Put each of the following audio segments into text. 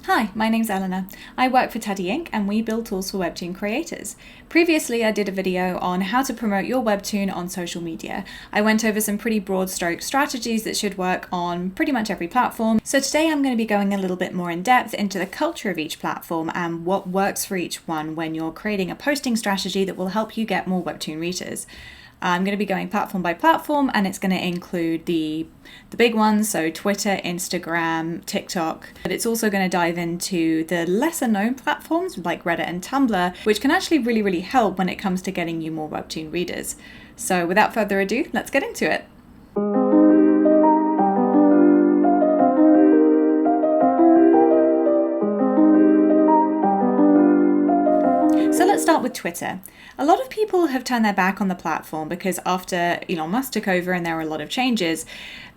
Hi, my name's Eleanor. I work for Teddy Inc. and we build tools for Webtoon creators. Previously, I did a video on how to promote your Webtoon on social media. I went over some pretty broad stroke strategies that should work on pretty much every platform. So today I'm going to be going a little bit more in depth into the culture of each platform and what works for each one when you're creating a posting strategy that will help you get more Webtoon readers. I'm going to be going platform by platform, and it's going to include the big ones, so Twitter, Instagram, TikTok, but it's also going to dive into the lesser known platforms like Reddit and Tumblr, which can actually really help when it comes to getting you more Webtoon readers. So without further ado, let's get into it. So let's start with Twitter. A lot of people have turned their back on the platform because after Elon Musk took over and there were a lot of changes,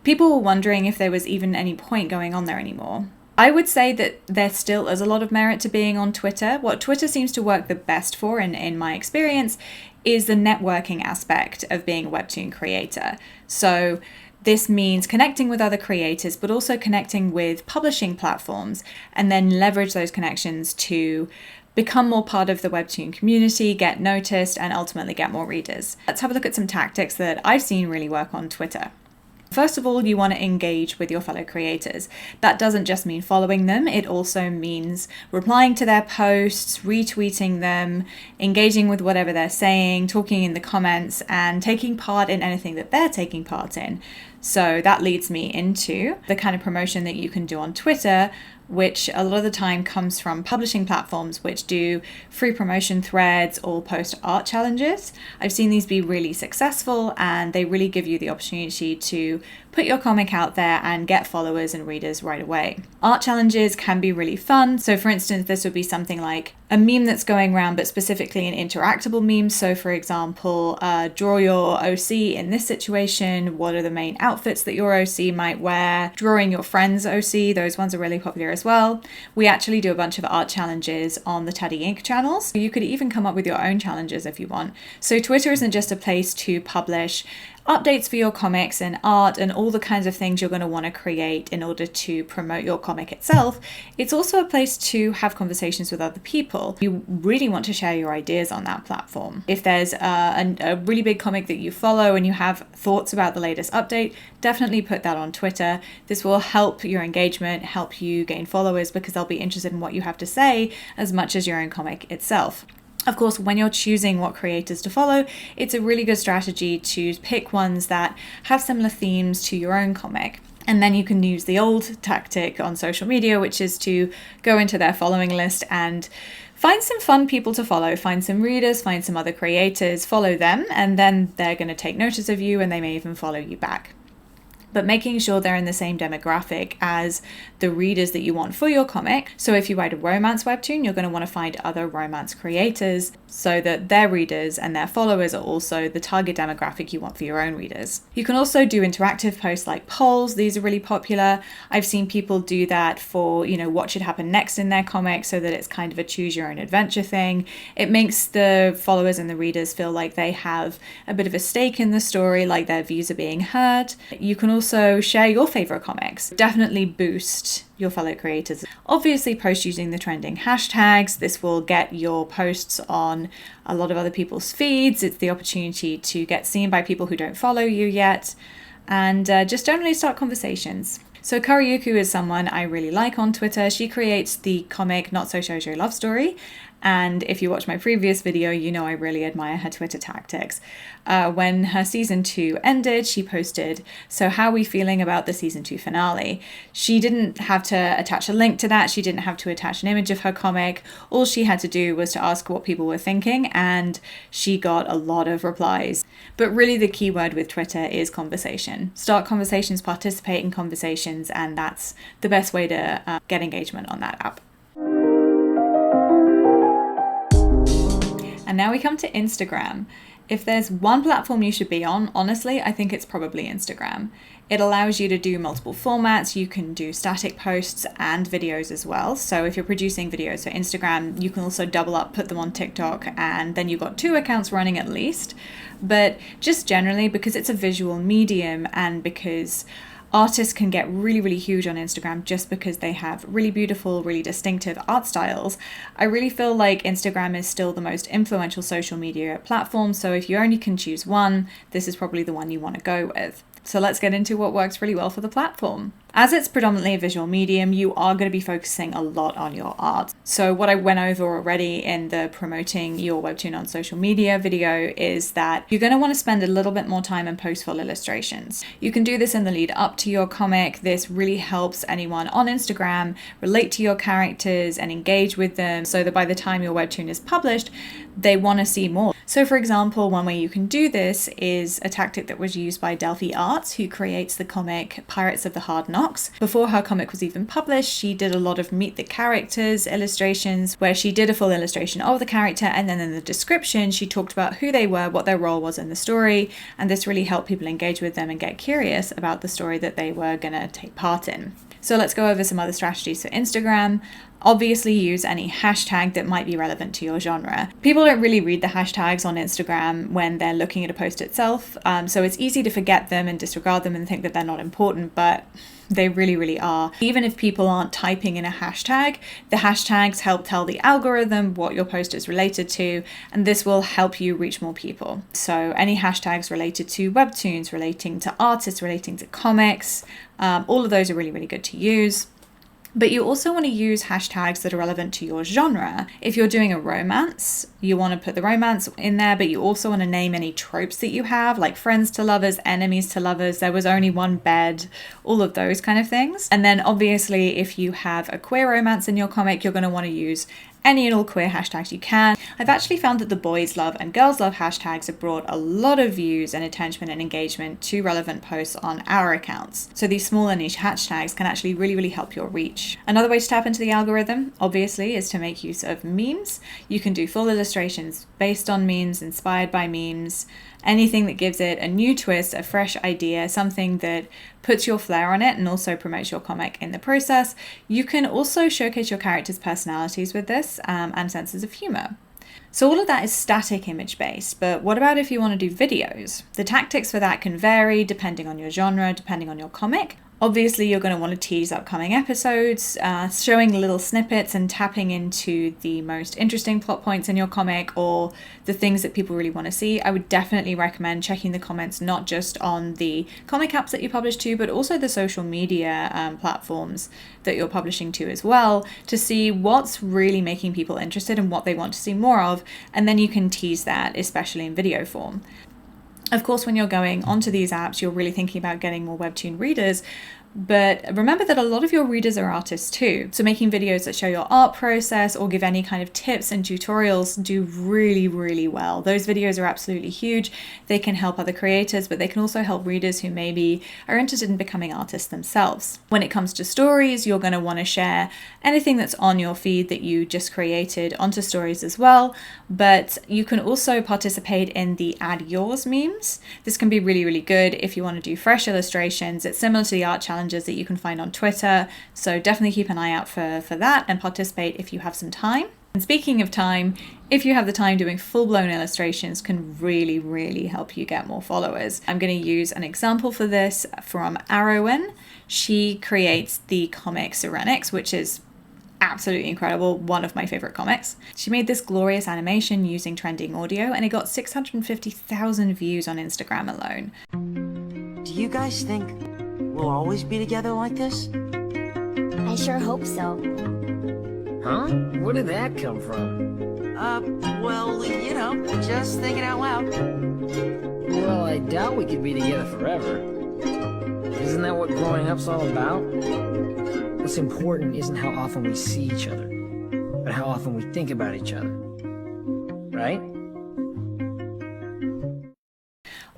people were wondering if there was even any point going on there anymore. I would say that there still is a lot of merit to being on Twitter. What Twitter seems to work the best for, in my experience, is the networking aspect of being a Webtoon creator. So this means connecting with other creators, but also connecting with publishing platforms, and then leverage those connections to become more part of the Webtoon community, get noticed, and ultimately get more readers. Let's have a look at some tactics that I've seen really work on Twitter. First of all, you want to engage with your fellow creators. That doesn't just mean following them, it also means replying to their posts, retweeting them, engaging with whatever they're saying, talking in the comments, and taking part in anything that they're taking part in. So that leads me into the kind of promotion that you can do on Twitter, which a lot of the time comes from publishing platforms which do free promotion threads or post art challenges. I've seen these be really successful, and they really give you the opportunity to put your comic out there and get followers and readers right away. Art challenges can be really fun. So for instance, this would be something like a meme that's going around, but specifically an interactable meme. So for example, draw your OC in this situation. What are the main outfits that your OC might wear? Drawing your friend's OC. Those ones are really popular as well. We actually do a bunch of art challenges on the Teddy Inc. channels. You could even come up with your own challenges if you want. So Twitter isn't just a place to publish updates for your comics and art and all the kinds of things you're going to want to create in order to promote your comic itself. It's also a place to have conversations with other people. You really want to share your ideas on that platform. If there's a really big comic that you follow and you have thoughts about the latest update, definitely put that on Twitter. This will help your engagement, help you gain followers because they'll be interested in what you have to say as much as your own comic itself. Of course, when you're choosing what creators to follow, it's a really good strategy to pick ones that have similar themes to your own comic. And then you can use the old tactic on social media, which is to go into their following list and find some fun people to follow, find some readers, find some other creators, follow them, and then they're going to take notice of you and they may even follow you back. But making sure they're in the same demographic as the readers that you want for your comic. So if you write a romance webtoon, you're going to want to find other romance creators so that their readers and their followers are also the target demographic you want for your own readers. You can also do interactive posts like polls. These are really popular. I've seen people do that for, what should happen next in their comic so that it's kind of a choose your own adventure thing. It makes the followers and the readers feel like they have a bit of a stake in the story, like their views are being heard. You can also share your favorite comics. Definitely boost your fellow creators. Obviously post using the trending hashtags. This will get your posts on a lot of other people's feeds. It's the opportunity to get seen by people who don't follow you yet. And just generally start conversations. So Kariyuku is someone I really like on Twitter. She creates the comic Not So Shoujo Love Story. And if you watch my previous video, you know I really admire her Twitter tactics. When her season 2 ended, she posted, "So how are we feeling about the season 2 finale?" She didn't have to attach a link to that. She didn't have to attach an image of her comic. All she had to do was to ask what people were thinking, and she got a lot of replies. But really the key word with Twitter is conversation. Start conversations, participate in conversations, and that's the best way to get engagement on that app. And now we come to Instagram. If there's one platform you should be on, honestly, I think it's probably Instagram. It allows you to do multiple formats. You can do static posts and videos as well. So if you're producing videos for Instagram, you can also double up, put them on TikTok, and then you've got 2 accounts running at least. But just generally, because it's a visual medium and because Artists can get really, really huge on Instagram just because they have really beautiful, really distinctive art styles. I really feel like Instagram is still the most influential social media platform, so if you only can choose one, this is probably the one you want to go with. So let's get into what works really well for the platform. As it's predominantly a visual medium, you are going to be focusing a lot on your art. So what I went over already in the promoting your webtoon on social media video is that you're going to want to spend a little bit more time and post full illustrations. You can do this in the lead up to your comic. This really helps anyone on Instagram relate to your characters and engage with them so that by the time your webtoon is published, they want to see more. So for example, one way you can do this is a tactic that was used by Delphi Arts, who creates the comic Pirates of the Hard Knocks. Before her comic was even published, she did a lot of meet the characters illustrations where she did a full illustration of the character, and then in the description she talked about who they were, what their role was in the story, and this really helped people engage with them and get curious about the story that they were going to take part in. So let's go over some other strategies for Instagram. Obviously use any hashtag that might be relevant to your genre. People don't really read the hashtags on Instagram when they're looking at a post itself, so it's easy to forget them and disregard them and think that they're not important, but they really, really are. Even if people aren't typing in a hashtag, the hashtags help tell the algorithm what your post is related to, and this will help you reach more people. So any hashtags related to webtoons, relating to artists, relating to comics, all of those are really, really good to use. But you also want to use hashtags that are relevant to your genre. If you're doing a romance, you want to put the romance in there, but you also want to name any tropes that you have, like friends to lovers, enemies to lovers, there was only one bed, all of those kind of things. And then obviously if you have a queer romance in your comic, you're going to want to use any and all queer hashtags you can. I've actually found that the boys love and girls love hashtags have brought a lot of views and attention and engagement to relevant posts on our accounts. So these smaller niche hashtags can actually really, really help your reach. Another way to tap into the algorithm, obviously, is to make use of memes. You can do full illustrations based on memes, inspired by memes, anything that gives it a new twist, a fresh idea, something that puts your flair on it and also promotes your comic in the process. You can also showcase your characters' personalities with this and senses of humor. So all of that is static image based, but what about if you want to do videos? The tactics for that can vary depending on your genre, depending on your comic. Obviously, you're going to want to tease upcoming episodes, showing little snippets and tapping into the most interesting plot points in your comic or the things that people really want to see. I would definitely recommend checking the comments, not just on the comic apps that you publish to, but also the social media platforms that you're publishing to as well, to see what's really making people interested and what they want to see more of. And then you can tease that, especially in video form. Of course, when you're going onto these apps, you're really thinking about getting more webtoon readers, but remember that a lot of your readers are artists too. So making videos that show your art process or give any kind of tips and tutorials do really, really well. Those videos are absolutely huge. They can help other creators, but they can also help readers who maybe are interested in becoming artists themselves. When it comes to stories, you're going to want to share anything that's on your feed that you just created onto stories as well, but you can also participate in the Add Yours memes. This can be really, really good if you want to do fresh illustrations. It's similar to the art challenge that you can find on Twitter, so definitely keep an eye out for that and participate if you have some time. And speaking of time, if you have the time, doing full-blown illustrations can really, really help you get more followers. I'm going to use an example for this from Arrowin. She creates the comic Sirenix, which is absolutely incredible, one of my favorite comics. She made this glorious animation using trending audio and it got 650,000 views on Instagram alone. Do you guys think we'll always be together like this? I sure hope so. Huh? Where did that come from? Well, you know, just thinking out loud. Well, I doubt we could be together forever. Isn't that what growing up's all about? What's important isn't how often we see each other, but how often we think about each other. Right?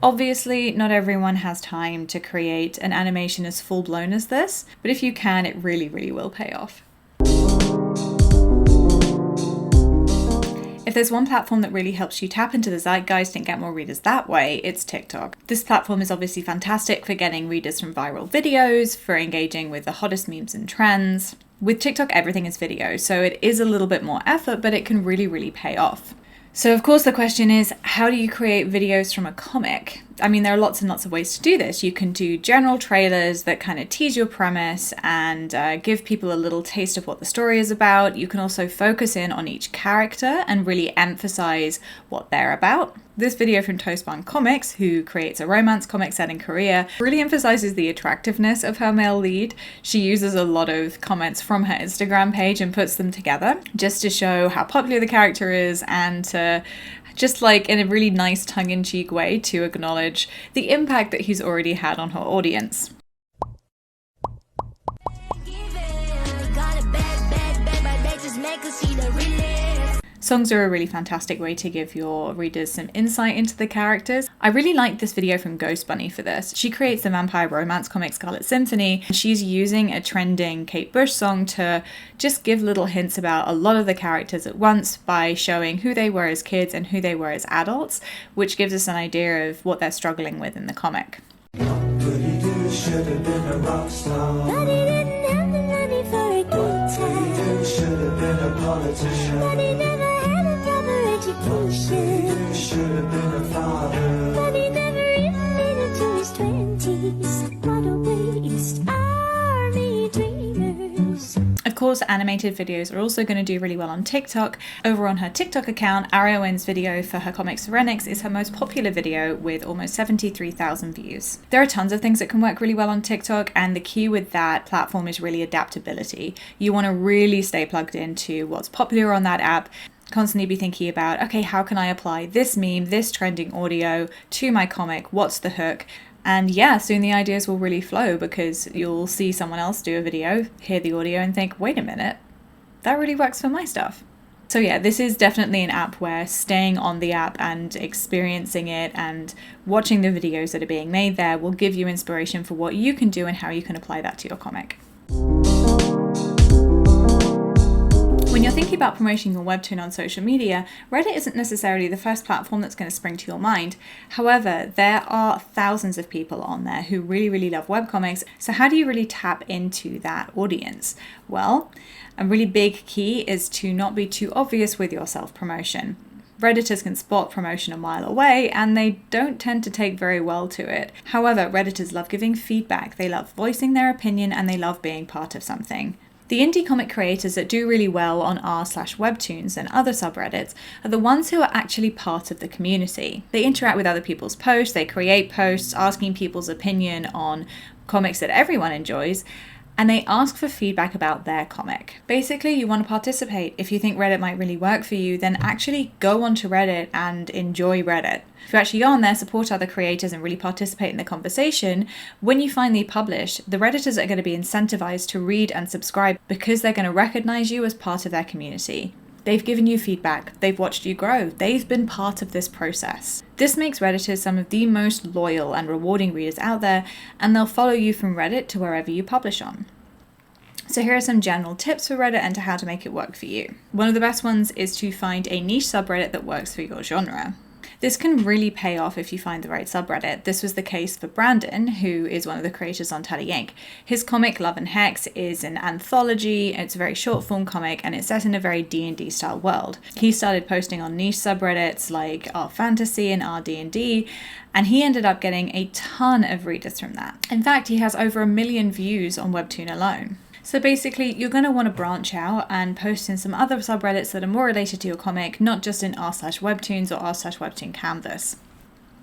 Obviously, not everyone has time to create an animation as full-blown as this, but if you can, it really, really will pay off. If there's one platform that really helps you tap into the zeitgeist and get more readers that way, it's TikTok. This platform is obviously fantastic for getting readers from viral videos, for engaging with the hottest memes and trends. With TikTok, everything is video, so it is a little bit more effort, but it can really, really pay off. So of course the question is, how do you create videos from a comic? I mean, there are lots and lots of ways to do this. You can do general trailers that kind of tease your premise and give people a little taste of what the story is about. You can also focus in on each character and really emphasize what they're about. This video from Toastbun Comics, who creates a romance comic set in Korea, really emphasizes the attractiveness of her male lead. She uses a lot of comments from her Instagram page and puts them together just to show how popular the character is and to just like in a really nice tongue-in-cheek way to acknowledge the impact that he's already had on her audience. Songs are a really fantastic way to give your readers some insight into the characters. I really like this video from Ghost Bunny for this. She creates the vampire romance comic Scarlet Symphony, and she's using a trending Kate Bush song to just give little hints about a lot of the characters at once by showing who they were as kids and who they were as adults, which gives us an idea of what they're struggling with in the comic. Should have been a rock star. But he didn't have the money for a guitar. Should have been a politician. But he never had a proper education. Should have been a father. But he never even made it to his 20s. What a waste. Army dreamers. Of course, animated videos are also going to do really well on TikTok. Over on her TikTok account, Ariowen's video for her comic Serenix is her most popular video with almost 73,000 views. There are tons of things that can work really well on TikTok, and the key with that platform is really adaptability. You want to really stay plugged into what's popular on that app, constantly be thinking about, okay, how can I apply this meme, this trending audio to my comic? What's the hook? And yeah, soon the ideas will really flow because you'll see someone else do a video, hear the audio and think, wait a minute, that really works for my stuff. So yeah, this is definitely an app where staying on the app and experiencing it and watching the videos that are being made there will give you inspiration for what you can do and how you can apply that to your comic. When you're thinking about promoting your webtoon on social media, Reddit isn't necessarily the first platform that's going to spring to your mind. However, there are thousands of people on there who really love webcomics, so how do you really tap into that audience? Well, a really big key is to not be too obvious with your self-promotion. Redditors can spot promotion a mile away and they don't tend to take very well to it. However, Redditors love giving feedback, they love voicing their opinion, and they love being part of something. The indie comic creators that do really well on r/webtoons and other subreddits are the ones who are actually part of the community. They interact with other people's posts, they create posts asking people's opinion on comics that everyone enjoys, and they ask for feedback about their comic. Basically, you want to participate. If you think Reddit might really work for you, then actually go onto Reddit and enjoy Reddit. If you actually go on there, support other creators and really participate in the conversation, when you finally publish, the Redditors are going to be incentivized to read and subscribe because they're going to recognize you as part of their community. They've given you feedback, they've watched you grow, they've been part of this process. This makes Redditors some of the most loyal and rewarding readers out there, and they'll follow you from Reddit to wherever you publish on. So here are some general tips for Reddit and how to make it work for you. One of the best ones is to find a niche subreddit that works for your genre. This can really pay off if you find the right subreddit. This was the case for Brandon, who is one of the creators on Tally Inc. His comic Love and Hex is an anthology, it's a very short form comic, and it's set in a very D&D style world. He started posting on niche subreddits like R Fantasy and R D&D, and he ended up getting a ton of readers from that. In fact, he has over 1 million views on Webtoon alone. So basically, you're going to want to branch out and post in some other subreddits that are more related to your comic, not just in r/webtoons or r/webtoon canvas.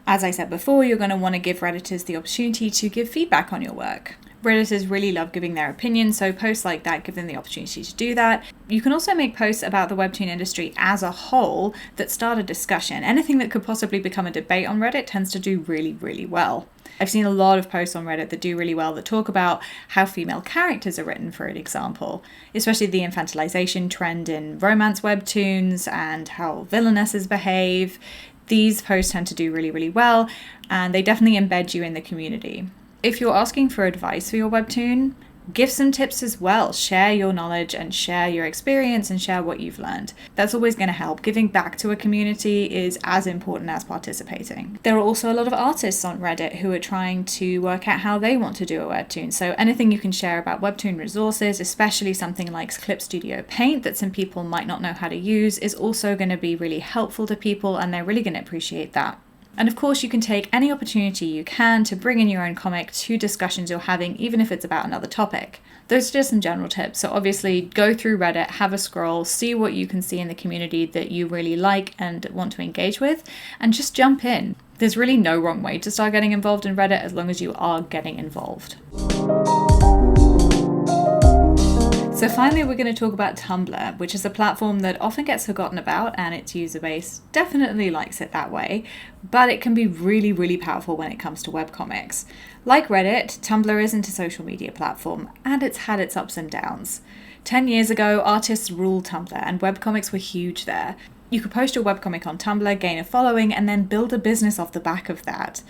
As I said before, you're going to want to give Redditors the opportunity to give feedback on your work. Redditors really love giving their opinion, so posts like that give them the opportunity to do that. You can also make posts about the webtoon industry as a whole that start a discussion. Anything that could possibly become a debate on Reddit tends to do really well. I've seen a lot of posts on Reddit that do really well that talk about how female characters are written, for an example, especially the infantilization trend in romance webtoons and how villainesses behave. These posts tend to do really well, and they definitely embed you in the community. If you're asking for advice for your webtoon, give some tips as well. Share your knowledge and share your experience and share what you've learned. That's always going to help. Giving back to a community is as important as participating. There are also a lot of artists on Reddit who are trying to work out how they want to do a webtoon. So anything you can share about webtoon resources, especially something like Clip Studio Paint that some people might not know how to use, is also going to be really helpful to people, and they're really going to appreciate that. And of course, you can take any opportunity you can to bring in your own comic to discussions you're having, even if it's about another topic. Those are just some general tips. So obviously go through Reddit, have a scroll, see what you can see in the community that you really like and want to engage with, and just jump in. There's really no wrong way to start getting involved in Reddit as long as you are getting involved. So finally, we're going to talk about Tumblr, which is a platform that often gets forgotten about, and its user base definitely likes it that way, but it can be really, really powerful when it comes to webcomics. Like Reddit, Tumblr isn't a social media platform, and it's had its ups and downs. 10 years ago, artists ruled Tumblr, and webcomics were huge there. You could post your webcomic on Tumblr, gain a following, and then build a business off the back of that.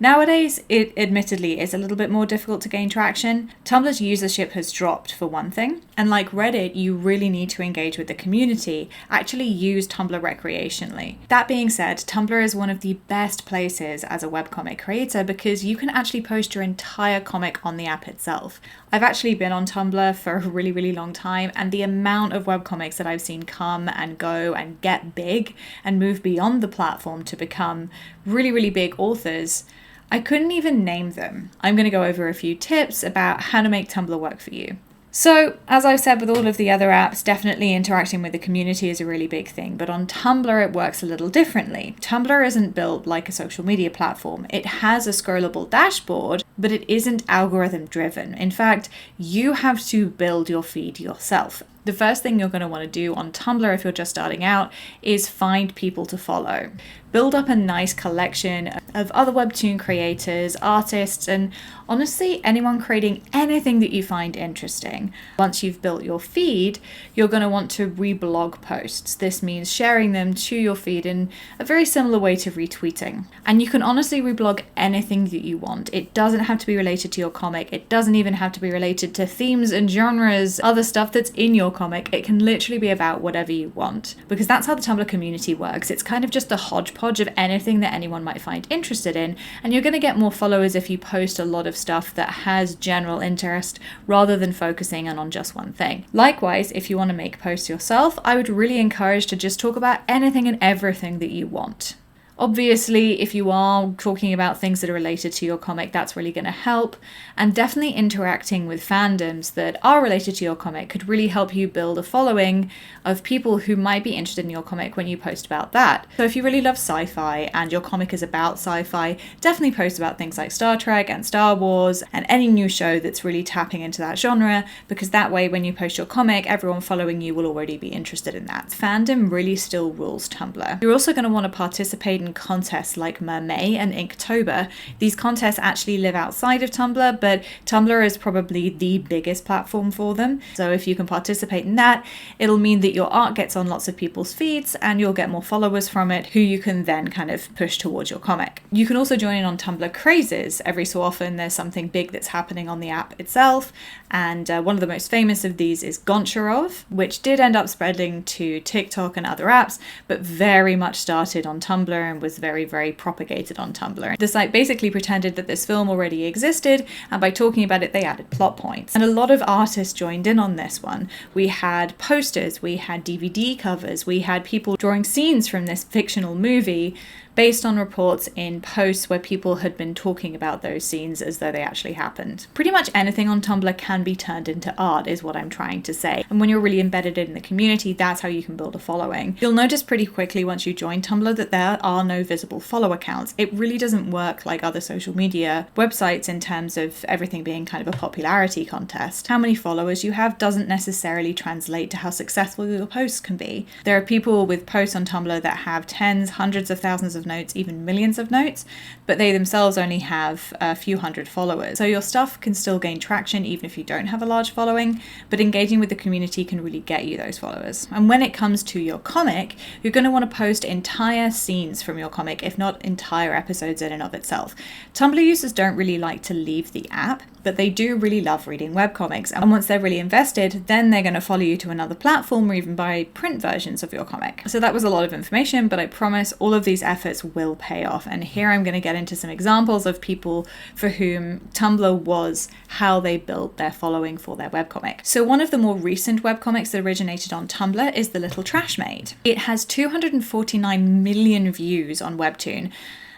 Nowadays, it admittedly is a little bit more difficult to gain traction. Tumblr's usership has dropped, for one thing, and like Reddit, you really need to engage with the community, actually use Tumblr recreationally. That being said, Tumblr is one of the best places as a webcomic creator because you can actually post your entire comic on the app itself. I've actually been on Tumblr for a really, really long time, and the amount of webcomics that I've seen come and go and get big and move beyond the platform to become really, really big authors, I couldn't even name them. I'm going to go over a few tips about how to make Tumblr work for you. So, as I've said with all of the other apps, definitely interacting with the community is a really big thing, but on Tumblr it works a little differently. Tumblr isn't built like a social media platform. It has a scrollable dashboard, but it isn't algorithm driven. In fact, you have to build your feed yourself. The first thing you're going to want to do on Tumblr if you're just starting out is find people to follow. Build up a nice collection of other Webtoon creators, artists, and honestly, anyone creating anything that you find interesting. Once you've built your feed, you're going to want to reblog posts. This means sharing them to your feed in a very similar way to retweeting. And you can honestly reblog anything that you want. It doesn't have to be related to your comic. It doesn't even have to be related to themes and genres, other stuff that's in your comic. It can literally be about whatever you want, because that's how the Tumblr community works. It's kind of just a hodgepodge of anything that anyone might find interested in, and you're going to get more followers if you post a lot of stuff that has general interest rather than focusing on just one thing. Likewise, if you want to make posts yourself, I would really encourage to just talk about anything and everything that you want. Obviously, if you are talking about things that are related to your comic, that's really going to help. And definitely interacting with fandoms that are related to your comic could really help you build a following of people who might be interested in your comic when you post about that. So if you really love sci-fi and your comic is about sci-fi, definitely post about things like Star Trek and Star Wars and any new show that's really tapping into that genre, because that way when you post your comic, everyone following you will already be interested in that. Fandom really still rules Tumblr. You're also going to want to participate in contests like Mermay and Inktober. These contests actually live outside of Tumblr, but Tumblr is probably the biggest platform for them. So if you can participate in that, it'll mean that your art gets on lots of people's feeds and you'll get more followers from it who you can then kind of push towards your comic. You can also join in on Tumblr crazes. Every so often there's something big that's happening on the app itself, and one of the most famous of these is Goncharov, which did end up spreading to TikTok and other apps, but very much started on Tumblr and was very, very propagated on Tumblr. The site basically pretended that this film already existed, and by talking about it, they added plot points. And a lot of artists joined in on this one. We had posters, we had DVD covers, we had people drawing scenes from this fictional movie based on reports in posts where people had been talking about those scenes as though they actually happened. Pretty much anything on Tumblr can be turned into art, is what I'm trying to say. And when you're really embedded in the community, that's how you can build a following. You'll notice pretty quickly once you join Tumblr that there are no visible follow accounts. It really doesn't work like other social media websites in terms of everything being kind of a popularity contest. How many followers you have doesn't necessarily translate to how successful your posts can be. There are people with posts on Tumblr that have tens, hundreds of thousands of notes, even millions of notes, but they themselves only have a few hundred followers. So your stuff can still gain traction even if you don't have a large following, but engaging with the community can really get you those followers. And when it comes to your comic, you're going to want to post entire scenes from your comic, if not entire episodes in and of itself. Tumblr users don't really like to leave the app, but they do really love reading webcomics. And once they're really invested, then they're going to follow you to another platform or even buy print versions of your comic. So that was a lot of information, but I promise all of these efforts will pay off. And here I'm going to get into some examples of people for whom Tumblr was how they built their following for their webcomic. So one of the more recent webcomics that originated on Tumblr is The Little Trash Maid. It has 249 million views on Webtoon.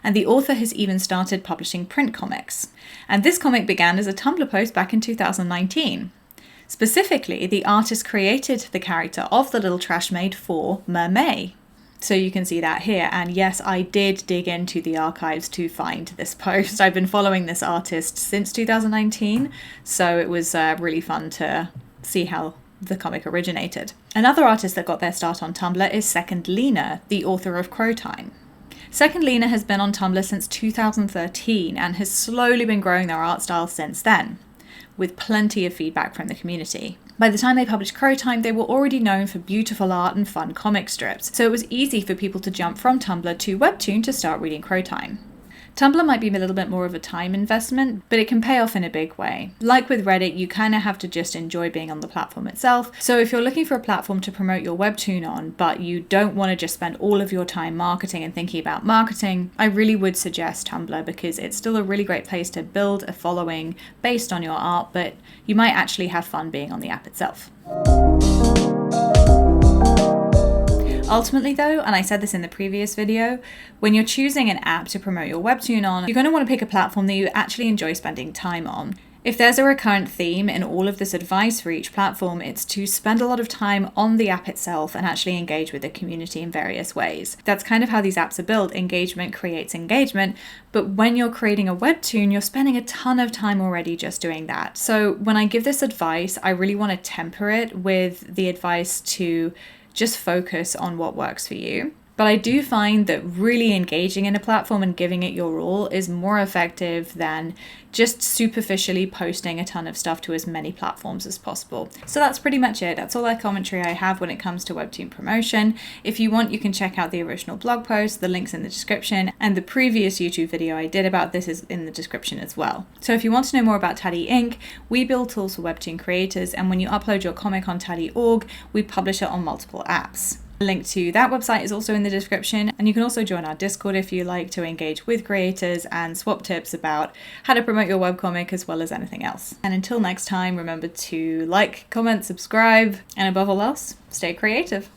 and the author has even started publishing print comics. And this comic began as a Tumblr post back in 2019. Specifically, the artist created the character of the little trash maid for Mermaid. So you can see that here, and yes, I did dig into the archives to find this post. I've been following this artist since 2019, so it was really fun to see how the comic originated. Another artist that got their start on Tumblr is Second Lena, the author of Crow Time. Second Lena has been on Tumblr since 2013 and has slowly been growing their art style since then, with plenty of feedback from the community. By the time they published Crow Time, they were already known for beautiful art and fun comic strips, so it was easy for people to jump from Tumblr to Webtoon to start reading Crow Time. Tumblr might be a little bit more of a time investment, but it can pay off in a big way. Like with Reddit, you kind of have to just enjoy being on the platform itself. So if you're looking for a platform to promote your webtoon on, but you don't want to just spend all of your time marketing and thinking about marketing, I really would suggest Tumblr, because it's still a really great place to build a following based on your art, but you might actually have fun being on the app itself. Ultimately though, and I said this in the previous video, when you're choosing an app to promote your webtoon on, you're going to want to pick a platform that you actually enjoy spending time on. If there's a recurrent theme in all of this advice for each platform, it's to spend a lot of time on the app itself and actually engage with the community in various ways. That's kind of how these apps are built. Engagement creates engagement, but when you're creating a webtoon, you're spending a ton of time already just doing that. So when I give this advice, I really want to temper it with the advice to just focus on what works for you. But I do find that really engaging in a platform and giving it your all is more effective than just superficially posting a ton of stuff to as many platforms as possible. So that's pretty much it. That's all the commentary I have when it comes to webtoon promotion. If you want, you can check out the original blog post, the link's in the description, and the previous YouTube video I did about this is in the description as well. So if you want to know more about Taddy Inc., we build tools for webtoon creators, and when you upload your comic on Taddy.org, we publish it on multiple apps. A link to that website is also in the description, and you can also join our Discord if you like to engage with creators and swap tips about how to promote your webcomic as well as anything else. And until next time, remember to like, comment, subscribe, and above all else, stay creative.